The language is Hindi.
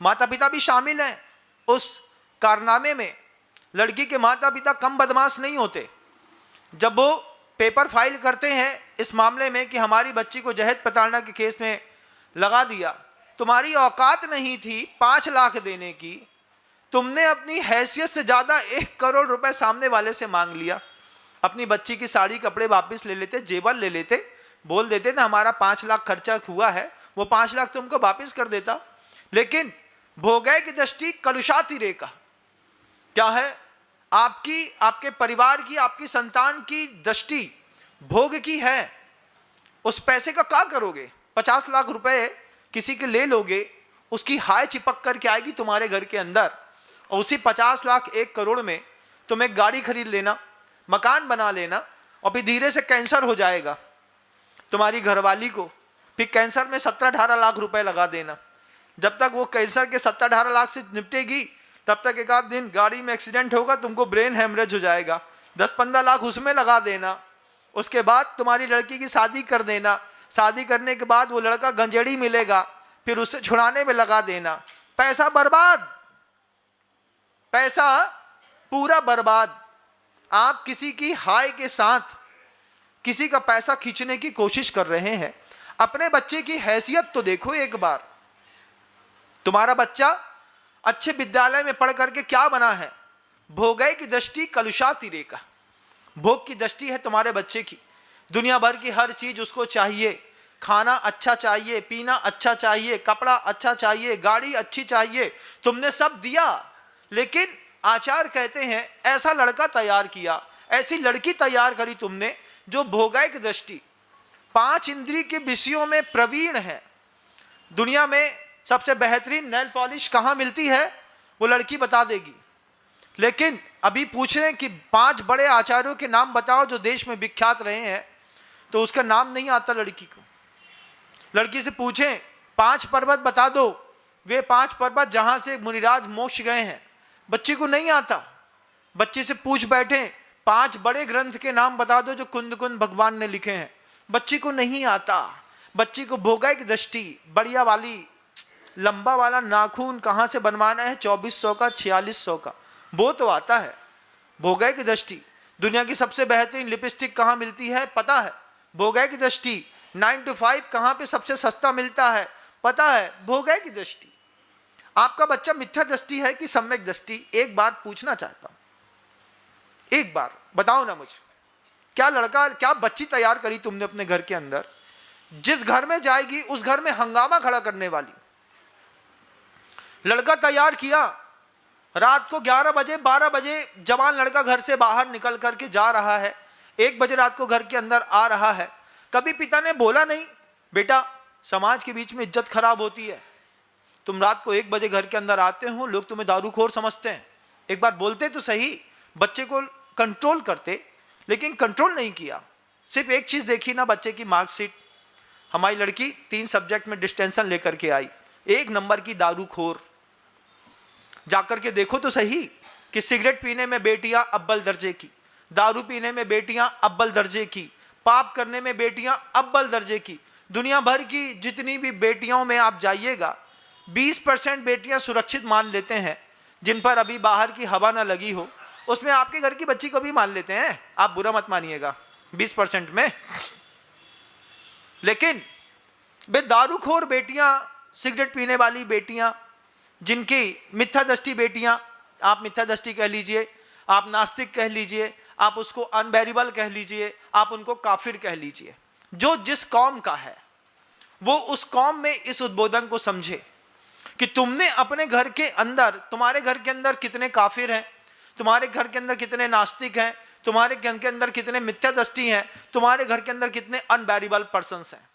माता पिता भी शामिल हैं उस कारनामे में। लड़की के माता पिता कम बदमाश नहीं होते। जब वो पेपर फाइल करते हैं इस मामले में कि हमारी बच्ची को जहेज प्रताड़ना के केस में लगा दिया, तुम्हारी औकात नहीं थी 5 लाख देने की, तुमने अपनी हैसियत से ज़्यादा 1 करोड़ रुपए सामने वाले से मांग लिया। अपनी बच्ची की साड़ी कपड़े वापस ले लेते, जेवर ले लेते, बोल देते ना हमारा 5 लाख खर्चा हुआ है, वो 5 लाख तुमको वापस कर देता। लेकिन भोगै की दृष्टि कलुषाति रेखा क्या है? आपकी, आपके परिवार की, आपकी संतान की दृष्टि भोग की है। उस पैसे का क्या करोगे? 50 लाख रुपए किसी के ले लोगे, उसकी हाय चिपक करके आएगी तुम्हारे घर के अंदर, और उसी 50 लाख 1 करोड़ में तुम एक गाड़ी खरीद लेना, मकान बना लेना, और फिर धीरे से कैंसर हो जाएगा तुम्हारी घरवाली को, फिर कैंसर में 17-18 लाख रुपए लगा देना। जब तक वो कैंसर के 17-18 लाख से निपटेगी तब तक एक आध दिन गाड़ी में एक्सीडेंट होगा, तुमको ब्रेन हेमरेज हो जाएगा, 10-15 लाख उसमें लगा देना। उसके बाद तुम्हारी लड़की की शादी कर देना, शादी करने के बाद वो लड़का गंजेड़ी मिलेगा, फिर उससे छुड़ाने में लगा देना। पैसा बर्बाद, पैसा पूरा बर्बाद। आप किसी की हाय के साथ किसी का पैसा खींचने की कोशिश कर रहे हैं। अपने बच्चे की हैसियत तो देखो एक बार। तुम्हारा बच्चा अच्छे विद्यालय में पढ़ करके क्या बना है? भोगै की दृष्टि कलुषाति रेखा, भोग की दृष्टि है तुम्हारे बच्चे की। दुनिया भर की हर चीज उसको चाहिए, खाना अच्छा चाहिए, पीना अच्छा चाहिए, कपड़ा अच्छा चाहिए, गाड़ी अच्छी चाहिए। तुमने सब दिया, लेकिन आचार्य कहते हैं ऐसा लड़का तैयार किया, ऐसी लड़की तैयार करी तुमने जो भोगै की दृष्टि 5 इंद्रिय के विषयों में प्रवीण है। दुनिया में सबसे बेहतरीन नेल पॉलिश कहाँ मिलती है वो लड़की बता देगी। लेकिन अभी पूछ रहे हैं कि 5 बड़े आचार्यों के नाम बताओ जो देश में विख्यात रहे हैं, तो उसका नाम नहीं आता लड़की को। लड़की से पूछें 5 पर्वत बता दो, वे 5 पर्वत जहां से मुनिराज मोक्ष गए हैं, बच्ची को नहीं आता। बच्ची से पूछ बैठे 5 बड़े ग्रंथ के नाम बता दो जो कुंद कुंद भगवान ने लिखे हैं, बच्ची को नहीं आता। बच्ची को भोगै की दृष्टि, बढ़िया वाली लंबा वाला नाखून कहाँ से बनवाना है 2400 का 4600 का, वो तो आता है। भोगै की दृष्टि दुनिया की सबसे बेहतरीन लिपस्टिक कहाँ मिलती है पता है। भोगै की दृष्टि 9 to 5 कहाँ पे सबसे सस्ता मिलता है पता है। भोगै की दृष्टि। आपका बच्चा मिथ्या दृष्टि है कि सम्यक दृष्टि? एक बात पूछना चाहता हूं, एक बार बताओ ना मुझे, क्या लड़का, क्या बच्ची तैयार करी तुमने अपने घर के अंदर, जिस घर में जाएगी उस घर में हंगामा खड़ा करने वाली? लड़का तैयार किया, रात को 11 बजे 12 बजे जवान लड़का घर से बाहर निकल करके जा रहा है, 1 बजे रात को घर के अंदर आ रहा है। कभी पिता ने बोला नहीं बेटा समाज के बीच में इज्जत खराब होती है, तुम रात को 1 बजे घर के अंदर आते हो, लोग तुम्हें दारूखोर समझते हैं, एक बार बोलते तो सही, बच्चे को कंट्रोल करते। लेकिन कंट्रोल नहीं किया। सिर्फ एक चीज देखी ना बच्चे की मार्कशीट, हमारी लड़की 3 सब्जेक्ट में डिस्टेंशन लेकर के आई, 1 नंबर की दारूखोर। जाकर के देखो तो सही कि सिगरेट पीने में बेटियां अव्वल दर्जे की, दारू पीने में बेटियां अव्वल दर्जे की, पाप करने में बेटियां अव्वल दर्जे की। दुनिया भर की जितनी भी बेटियों में आप जाइएगा 20% बेटियां सुरक्षित मान लेते हैं, जिन पर अभी बाहर की हवा ना लगी हो, उसमें आपके घर की बच्ची को भी मान लेते हैं। आप बुरा मत मानिएगा 20% में। लेकिन बे दारूखोर बेटियां, सिगरेट पीने वाली बेटियां, जिनकी मिथ्या दृष्टि बेटियां, आप मिथ्या दृष्टि कह लीजिए, आप नास्तिक कह लीजिए, आप उसको अनबैरिबल कह लीजिए, आप उनको काफिर कह लीजिए, जो जिस कौम का है वो उस कौम में इस उद्बोधन को समझे कि तुमने अपने घर के अंदर, तुम्हारे घर के अंदर कितने काफिर हैं, तुम्हारे घर के अंदर कितने नास्तिक हैं, तुम्हारे घर के अंदर कितने मिथ्या दृष्टि हैं, तुम्हारे घर के अंदर कितने अनबैरिबल पर्सन्स हैं।